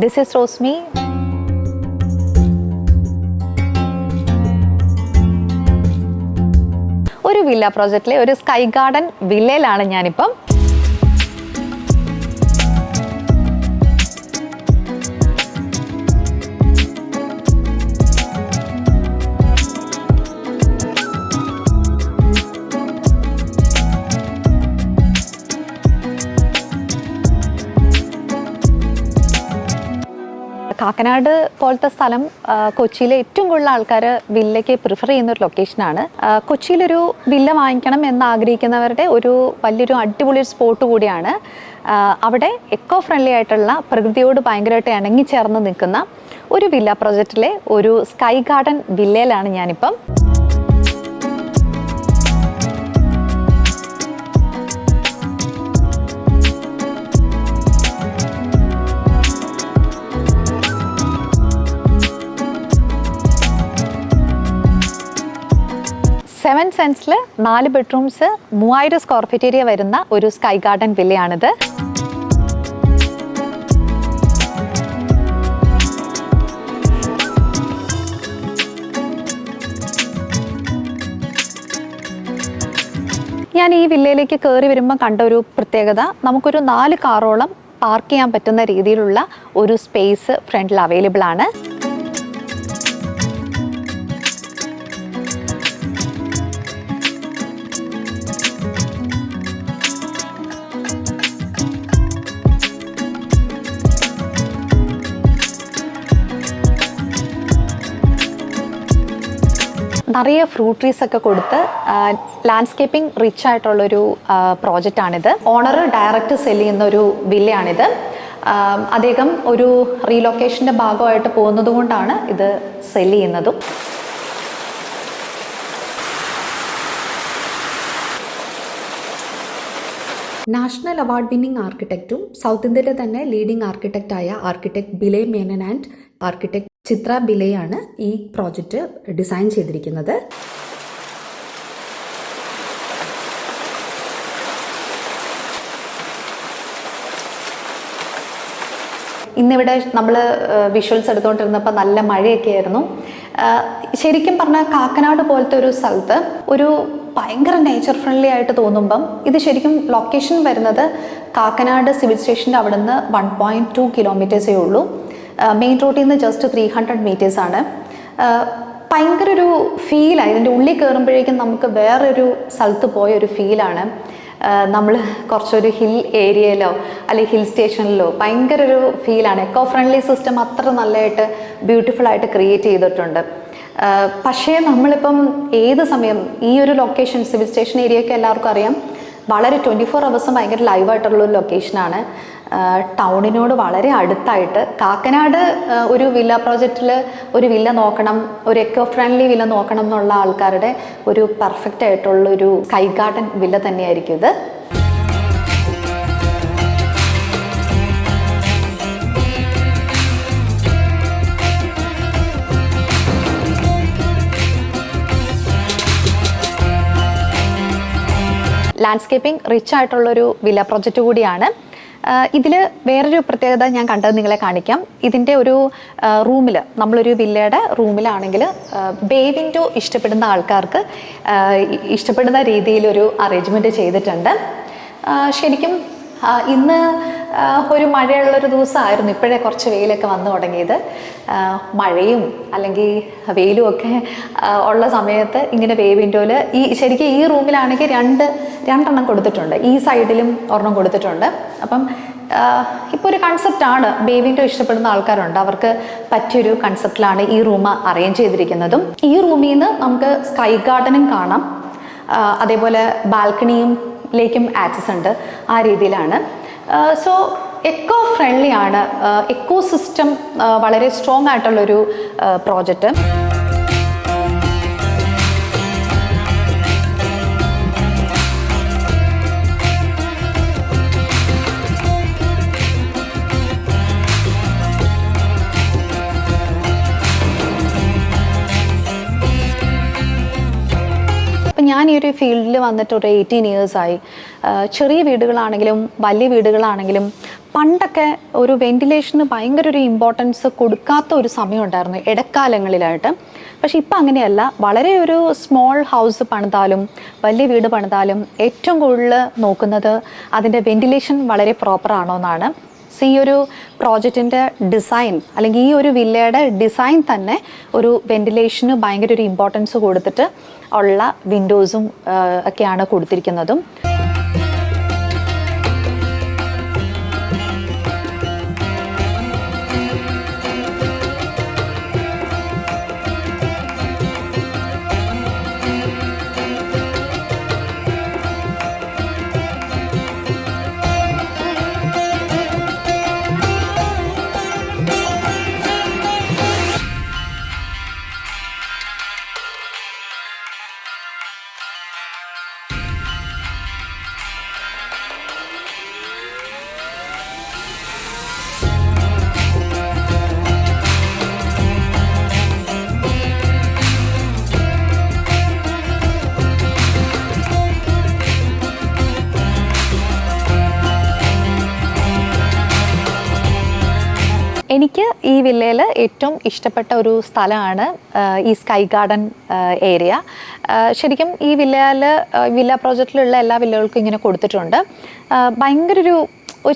This is Rosmi. ഒരു villa പ്രോജക്റ്റിലെ ഒരു sky garden വില്ലയിലാണ് ഞാനിപ്പം. കാക്കനാട് പോലത്തെ സ്ഥലം കൊച്ചിയിലെ ഏറ്റവും കൂടുതൽ ആൾക്കാർ വില്ലയ്ക്ക് പ്രിഫർ ചെയ്യുന്ന ഒരു ലൊക്കേഷനാണ്. കൊച്ചിയിലൊരു വില്ല വാങ്ങിക്കണം എന്ന് ആഗ്രഹിക്കുന്നവരുടെ ഒരു വലിയൊരു അടിപൊളി സ്പോട്ട് കൂടിയാണ്. അവിടെ എക്കോ ഫ്രണ്ട്ലി ആയിട്ടുള്ള പ്രകൃതിയോട് ഭയങ്കരമായിട്ട് ഇണങ്ങിച്ചേർന്ന് നിൽക്കുന്ന ഒരു വില്ല പ്രോജക്റ്റിലെ ഒരു സ്കൈ ഗാർഡൻ വില്ലയിലാണ് ഞാനിപ്പം. സെവൻ സെൻസിൽ 4 ബെഡ്റൂംസ് 3000 സ്ക്വയർ ഫീറ്റ് ഏരിയ വരുന്ന ഒരു സ്കൈ ഗാർഡൻ വില്ലയാണിത്. ഞാൻ ഈ വില്ലയിലേക്ക് കയറി വരുമ്പോൾ കണ്ട ഒരു പ്രത്യേകത, നമുക്കൊരു 4 കാറോളം പാർക്ക് ചെയ്യാൻ പറ്റുന്ന രീതിയിലുള്ള ഒരു സ്പേസ് ഫ്രണ്ടിൽ അവൈലബിൾ ആണ്. നിറയെ ഫ്രൂട്ട് ട്രീസ് ഒക്കെ കൊടുത്ത് ലാൻഡ്സ്കേപ്പിംഗ് റിച്ച് ആയിട്ടുള്ളൊരു പ്രോജക്റ്റാണിത്. ഓണർ ഡയറക്റ്റ് സെല് ചെയ്യുന്ന ഒരു വില്ലയാണിത്. അദ്ദേഹം ഒരു റീലൊക്കേഷൻ്റെ ഭാഗമായിട്ട് പോകുന്നത് കൊണ്ടാണ് ഇത് സെല് ചെയ്യുന്നതും. നാഷണൽ അവാർഡ് വിന്നിംഗ് ആർക്കിടെക്റ്റും സൗത്ത് ഇന്ത്യയിലെ തന്നെ ലീഡിംഗ് ആർക്കിടെക്റ്റായ architect Biley Menon and architect Chitra ബിലയാണ് ഈ പ്രോജക്റ്റ് ഡിസൈൻ ചെയ്തിരിക്കുന്നത്. ഇന്നിവിടെ നമ്മൾ വിഷ്വൽസ് എടുത്തുകൊണ്ടിരുന്നപ്പോൾ നല്ല മഴയൊക്കെ ആയിരുന്നു. ശരിക്കും പറഞ്ഞാൽ കാക്കനാട് പോലത്തെ ഒരു സ്ഥലത്ത് ഒരു ഭയങ്കര നേച്ചർ ഫ്രണ്ട്ലി ആയിട്ട് തോന്നുമ്പം ഇത് ശരിക്കും ലൊക്കേഷൻ വരുന്നത് കാക്കനാട് സിവിൽ സ്റ്റേഷൻ്റെ അവിടെ നിന്ന് 1.2 കിലോമീറ്റേഴ്സേ ഉള്ളൂ. മെയിൻ റോഡിൽ നിന്ന് ജസ്റ്റ് 300 മീറ്റേഴ്സാണ്. ഭയങ്കര ഒരു ഫീലാണ്. ഇതിൻ്റെ ഉള്ളിൽ കയറുമ്പോഴേക്കും നമുക്ക് വേറൊരു സ്ഥലത്ത് പോയ ഒരു ഫീലാണ്. നമ്മൾ കുറച്ചൊരു ഹിൽ ഏരിയയിലോ അല്ലെങ്കിൽ ഹിൽ സ്റ്റേഷനിലോ ഭയങ്കര ഒരു ഫീലാണ്. എക്കോ ഫ്രണ്ട്ലി സിസ്റ്റം അത്ര നല്ലതായിട്ട് ബ്യൂട്ടിഫുള്ളായിട്ട് ക്രിയേറ്റ് ചെയ്തിട്ടുണ്ട്. പക്ഷേ നമ്മളിപ്പം ഏത് സമയം ഈ ഒരു ലൊക്കേഷൻ സിവിൽ സ്റ്റേഷൻ ഏരിയയൊക്കെ എല്ലാവർക്കും അറിയാം, വളരെ 24 ഹവേഴ്സും ഭയങ്കര ലൈവായിട്ടുള്ളൊരു ലൊക്കേഷനാണ്. ടൗണിനോട് വളരെ അടുത്തായിട്ട് കാക്കനാട് ഒരു വില്ല പ്രോജക്റ്റിൽ ഒരു വില്ല നോക്കണം, ഒരു എക്കോ ഫ്രണ്ട്ലി വില്ല നോക്കണം എന്നുള്ള ആൾക്കാരുടെ ഒരു പെർഫെക്റ്റ് ആയിട്ടുള്ളൊരു സ്കൈ ഗാർഡൻ വില്ല തന്നെയായിരിക്കും ഇത്. ലാൻഡ്സ്കേപ്പിംഗ് റിച്ച് ആയിട്ടുള്ളൊരു വില്ല പ്രോജക്റ്റ് കൂടിയാണ്. ഇതിൽ വേറൊരു പ്രത്യേകത ഞാൻ കണ്ടത് നിങ്ങളെ കാണിക്കാം. ഇതിൻ്റെ ഒരു റൂമിൽ, നമ്മളൊരു വില്ലയുടെ റൂമിലാണെങ്കിൽ ബേ വിൻഡോ ഇഷ്ടപ്പെടുന്ന ആൾക്കാർക്ക് ഇഷ്ടപ്പെടുന്ന രീതിയിലൊരു അറേഞ്ച്മെൻറ്റ് ചെയ്തിട്ടുണ്ട്. ശരിക്കും ഇന്ന് ഒരു മഴയുള്ളൊരു ദിവസമായിരുന്നു. ഇപ്പോഴേ കുറച്ച് വെയിലൊക്കെ വന്നു തുടങ്ങിയത്. മഴയും അല്ലെങ്കിൽ വെയിലും ഒക്കെ ഉള്ള സമയത്ത് ഇങ്ങനെ ബേ വിൻഡോയിൽ ശരിക്കും ഈ റൂമിലാണെങ്കിൽ രണ്ടെണ്ണം കൊടുത്തിട്ടുണ്ട്. ഈ സൈഡിലും ഒരെണ്ണം കൊടുത്തിട്ടുണ്ട്. അപ്പം ഇപ്പോൾ ഒരു കൺസെപ്റ്റാണ്. ബേ വിൻഡോ ഇഷ്ടപ്പെടുന്ന ആൾക്കാരുണ്ട്, അവർക്ക് പറ്റിയൊരു കൺസെപ്റ്റിലാണ് ഈ റൂം അറേഞ്ച് ചെയ്തിരിക്കുന്നതും. ഈ റൂമിൽ നിന്ന് നമുക്ക് സ്കൈ ഗാർഡനും കാണാം, അതേപോലെ ബാൽക്കണിയിലേക്കും ആക്സസ് ഉണ്ട്. ആ രീതിയിലാണ്. സോ എക്കോ ഫ്രണ്ട്ലി ആണ്. എക്കോ സിസ്റ്റം വളരെ സ്ട്രോങ് ആയിട്ടുള്ളൊരു പ്രോജക്റ്റ്. അപ്പം ഞാൻ ഈ ഒരു ഫീൽഡിൽ വന്നിട്ട് ഒരു 18 ഇയേഴ്സായി. ചെറിയ വീടുകളാണെങ്കിലും വലിയ വീടുകളാണെങ്കിലും പണ്ടൊക്കെ ഒരു വെന്റിലേഷന് ഭയങ്കര ഒരു ഇമ്പോർട്ടൻസ് കൊടുക്കാത്ത ഒരു സമയം ഉണ്ടായിരുന്നു ഇടക്കാലങ്ങളിലായിട്ട്. പക്ഷെ ഇപ്പം അങ്ങനെയല്ല. വളരെ ഒരു സ്മോൾ ഹൗസ് പണിതാലും വലിയ വീട് പണിതാലും ഏറ്റവും കൂടുതൽ നോക്കുന്നത് അതിൻ്റെ വെന്റിലേഷൻ വളരെ പ്രോപ്പർ ആണോ എന്നാണ്. സോ ഈ ഒരു പ്രോജക്റ്റിൻ്റെ ഡിസൈൻ അല്ലെങ്കിൽ ഈ ഒരു വില്ലയുടെ ഡിസൈൻ തന്നെ ഒരു വെന്റിലേഷന് ഭയങ്കര ഒരു ഇമ്പോർട്ടൻസ് കൊടുത്തിട്ട് ഉള്ള വിൻഡോസും ഒക്കെയാണ് കൊടുത്തിരിക്കുന്നതും. എനിക്ക് ഈ വില്ലയിൽ ഏറ്റവും ഇഷ്ടപ്പെട്ട ഒരു സ്ഥലമാണ് ഈ സ്കൈ ഗാർഡൻ ഏരിയ. ശരിക്കും ഈ വില്ല പ്രോജക്റ്റിലുള്ള എല്ലാ വില്ലകൾക്കും ഇങ്ങനെ കൊടുത്തിട്ടുണ്ട്. ഭയങ്കര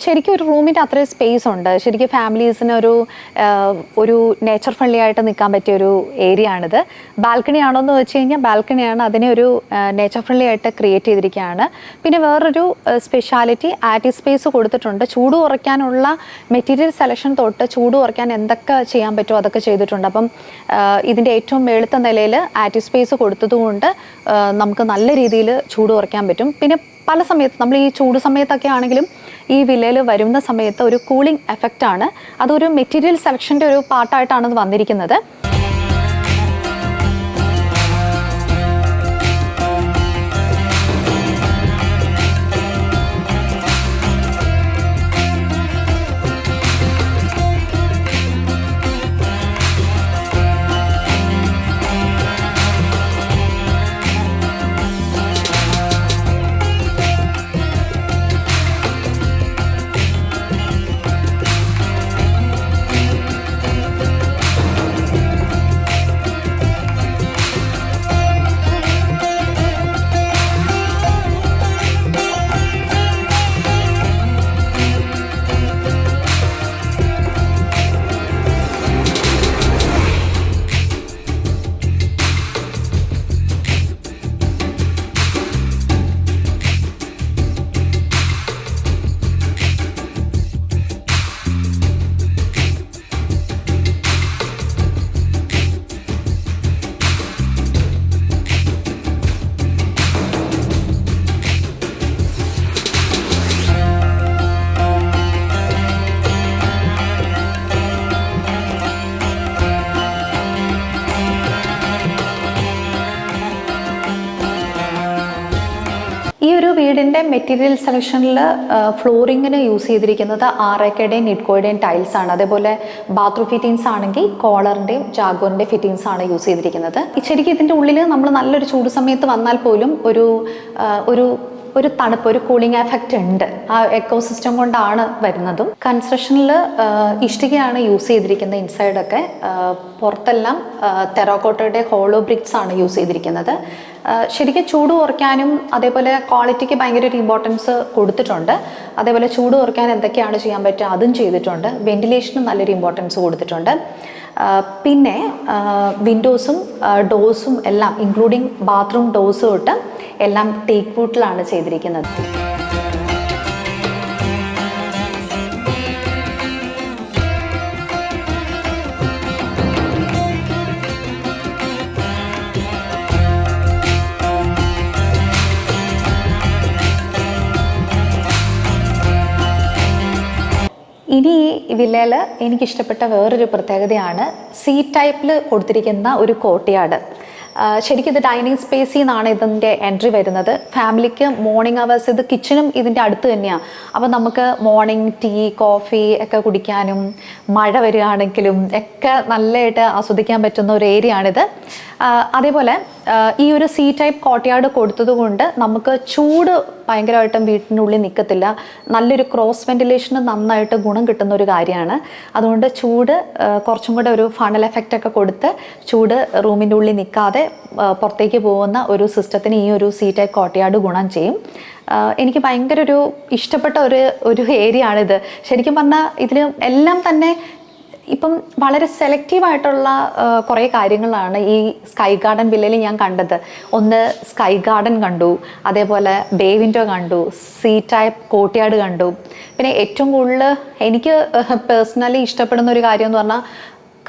ശരിക്കും ഒരു റൂമിൻ്റെ അത്രയും സ്പേസ് ഉണ്ട്. ശരിക്കും ഫാമിലീസിന് ഒരു നേച്ചർ ഫ്രണ്ട്ലി ആയിട്ട് നിൽക്കാൻ പറ്റിയൊരു ഏരിയ ആണിത്. ബാൽക്കണി ആണോ എന്ന് വെച്ച് കഴിഞ്ഞാൽ ബാൽക്കണിയാണ്. അതിനെ ഒരു നേച്ചർ ഫ്രണ്ട്ലി ആയിട്ട് ക്രിയേറ്റ് ചെയ്തിരിക്കുകയാണ്. പിന്നെ വേറൊരു സ്പെഷ്യാലിറ്റി ആറ്റിക് സ്പേസ് കൊടുത്തിട്ടുണ്ട്. ചൂട് കുറയ്ക്കാനുള്ള മെറ്റീരിയൽ സെലക്ഷൻ തൊട്ട് ചൂട് കുറയ്ക്കാൻ എന്തൊക്കെ ചെയ്യാൻ പറ്റുമോ അതൊക്കെ ചെയ്തിട്ടുണ്ട്. അപ്പം ഇതിൻ്റെ ഏറ്റവും മേളത്തെ നിലയിൽ ആറ്റിക് സ്പേസ് കൊടുത്തതുകൊണ്ട് നമുക്ക് നല്ല രീതിയിൽ ചൂട് കുറയ്ക്കാൻ പറ്റും. പിന്നെ പല സമയത്ത് നമ്മൾ ഈ ചൂട് സമയത്തൊക്കെ ആണെങ്കിലും ഈ വില്ലയിൽ വരുന്ന സമയത്ത് ഒരു കൂളിംഗ് എഫക്റ്റാണ്. അതൊരു മെറ്റീരിയൽ സെലക്ഷൻ്റെ ഒരു പാർട്ടായിട്ടാണ് അത് വന്നിരിക്കുന്നത്. ഈ ഒരു വീടിൻ്റെ മെറ്റീരിയൽ സെലക്ഷനിൽ ഫ്ലോറിങ്ങിന് യൂസ് ചെയ്തിരിക്കുന്നത് ആറേക്കയുടെയും നിഡ്കോയുടെയും ടൈൽസ് ആണ്. അതേപോലെ ബാത്റൂം ഫിറ്റിങ്സ് ആണെങ്കിൽ കോളറിൻ്റെയും ജാഗോറിൻ്റെയും ഫിറ്റിങ്സ് ആണ് യൂസ് ചെയ്തിരിക്കുന്നത്. ശരിക്കും ഇതിൻ്റെ ഉള്ളിൽ നമ്മൾ നല്ലൊരു ചൂട് സമയത്ത് വന്നാൽ പോലും ഒരു തണുപ്പ്, ഒരു കൂളിംഗ് എഫക്റ്റ് ഉണ്ട്. ആ എക്കോസിസ്റ്റം കൊണ്ടാണ് വരുന്നതും. കൺസ്ട്രക്ഷനിൽ ഇഷ്ടികയാണ് യൂസ് ചെയ്തിരിക്കുന്നത്. ഇൻസൈഡൊക്കെ പുറത്തെല്ലാം ടെറാക്കോട്ടയുടെ ഹോളോ ബ്രിക്സ് ആണ് യൂസ് ചെയ്തിരിക്കുന്നത്. ശരിക്കും ചൂട് കുറയ്ക്കാനും അതേപോലെ ക്വാളിറ്റിക്ക് ഭയങ്കര ഒരു ഇമ്പോർട്ടൻസ് കൊടുത്തിട്ടുണ്ട്. അതേപോലെ ചൂട് കുറയ്ക്കാൻ എന്തൊക്കെയാണ് ചെയ്യാൻ പറ്റുക അതും ചെയ്തിട്ടുണ്ട്. വെന്റിലേഷനും നല്ലൊരു ഇമ്പോർട്ടൻസ് കൊടുത്തിട്ടുണ്ട്. പിന്നെ വിൻഡോസും ഡോഴ്സും എല്ലാം ഇൻക്ലൂഡിങ് ബാത്റൂം ഡോഴ്സും തൊട്ട് എല്ലാം ടീക്ക് വുഡിലാണ് ചെയ്തിരിക്കുന്നത്. ഇനി ഈ വില്ലയിൽ എനിക്കിഷ്ടപ്പെട്ട വേറൊരു പ്രത്യേകതയാണ് സി ടൈപ്പിൽ കൊടുത്തിരിക്കുന്ന ഒരു കോർട്ട്യാർഡ്. ശരിക്കും ഇത് ഡൈനിങ് സ്പേസിൽ നിന്നാണ് ഇതിൻ്റെ എൻട്രി വരുന്നത്. ഫാമിലിക്ക് മോർണിംഗ് അവേഴ്സ് ഇത് കിച്ചണും ഇതിൻ്റെ അടുത്ത് തന്നെയാണ്. അപ്പോൾ നമുക്ക് മോർണിംഗ് ടീ കോഫി ഒക്കെ കുടിക്കാനും മഴ വരികയാണെങ്കിലും ഒക്കെ നല്ലതായിട്ട് ആസ്വദിക്കാൻ പറ്റുന്ന ഒരു ഏരിയ ആണിത്. അതേപോലെ ഈ ഒരു സി ടൈപ്പ് കോർട്ട്യാർഡ് കൊടുത്തത് കൊണ്ട് നമുക്ക് ചൂട് ഭയങ്കരമായിട്ടും വീട്ടിനുള്ളിൽ നിൽക്കത്തില്ല. നല്ലൊരു ക്രോസ് വെന്റിലേഷന് നന്നായിട്ട് ഗുണം കിട്ടുന്ന ഒരു കാര്യമാണ്. അതുകൊണ്ട് ചൂട് കുറച്ചും കൂടെ ഒരു ഫണൽ എഫക്റ്റ് ഒക്കെ കൊടുത്ത് ചൂട് റൂമിൻ്റെ ഉള്ളിൽ നിൽക്കാതെ പുറത്തേക്ക് പോകുന്ന ഒരു സിസ്റ്റത്തിന് ഈ ഒരു സി ടൈപ്പ് കോർട്ട്യാർഡ് ഗുണം ചെയ്യും. എനിക്ക് ഭയങ്കര ഒരു ഇഷ്ടപ്പെട്ട ഒരു ഏരിയ ആണിത്. ശരിക്കും പറഞ്ഞാൽ ഇതിൽ എല്ലാം തന്നെ ഇപ്പം വളരെ സെലക്റ്റീവായിട്ടുള്ള കുറേ കാര്യങ്ങളാണ് ഈ സ്കൈ ഗാർഡൻ വില്ലയിൽ ഞാൻ കണ്ടത്. ഒന്ന് സ്കൈ ഗാർഡൻ കണ്ടു, അതേപോലെ ബേ വിൻഡോ കണ്ടു, സി ടൈപ്പ് കോർട്ട്യാർഡ് കണ്ടു. പിന്നെ ഏറ്റവും കൂടുതൽ എനിക്ക് പേഴ്സണലി ഇഷ്ടപ്പെടുന്ന ഒരു കാര്യം എന്ന് പറഞ്ഞാൽ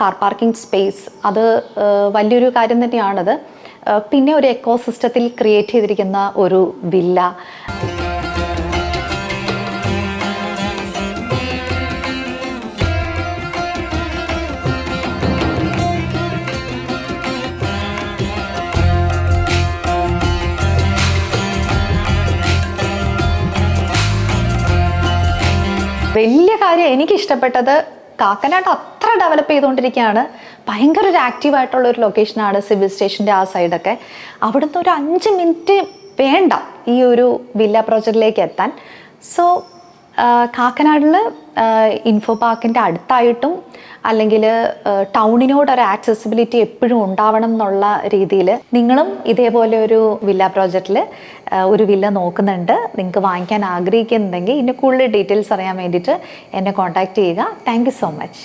കാർ പാർക്കിംഗ് സ്പേസ്. അത് വലിയൊരു കാര്യം തന്നെയാണത്. പിന്നെ ഒരു എക്കോ സിസ്റ്റത്തിൽ ക്രിയേറ്റ് ചെയ്തിരിക്കുന്ന ഒരു വില്ല. വലിയ കാര്യം എനിക്കിഷ്ടപ്പെട്ടത് കാക്കനാട് അത്ര ഡെവലപ്പ് ചെയ്തുകൊണ്ടിരിക്കുകയാണ്. ഭയങ്കര ഒരു ആക്റ്റീവായിട്ടുള്ള ഒരു ലൊക്കേഷനാണ് സിവിൽ സ്റ്റേഷൻ്റെ ആ സൈഡൊക്കെ. അവിടുന്ന് ഒരു 5 മിനിറ്റ് വേണ്ട ഈ ഒരു വില്ല പ്രോജക്റ്റിലേക്ക് എത്താൻ. സോ കാക്കനാടിൽ ഇൻഫോ പാർക്കിൻ്റെ അടുത്തായിട്ടും അല്ലെങ്കിൽ ടൗണിനോടൊരു ആക്സസിബിലിറ്റി എപ്പോഴും ഉണ്ടാവണം എന്നുള്ള രീതിയിൽ നിങ്ങളും ഇതേപോലെ ഒരു വില്ല പ്രോജക്റ്റിൽ ഒരു വില്ല നോക്കുന്നുണ്ട്, നിങ്ങൾക്ക് വാങ്ങിക്കാൻ ആഗ്രഹിക്കുന്നുണ്ടെങ്കിൽ ഇതിൻ്റെ കൂടുതൽ ഡീറ്റെയിൽസ് അറിയാൻ വേണ്ടിയിട്ട് എന്നെ കോൺടാക്റ്റ് ചെയ്യുക. Thank you so much.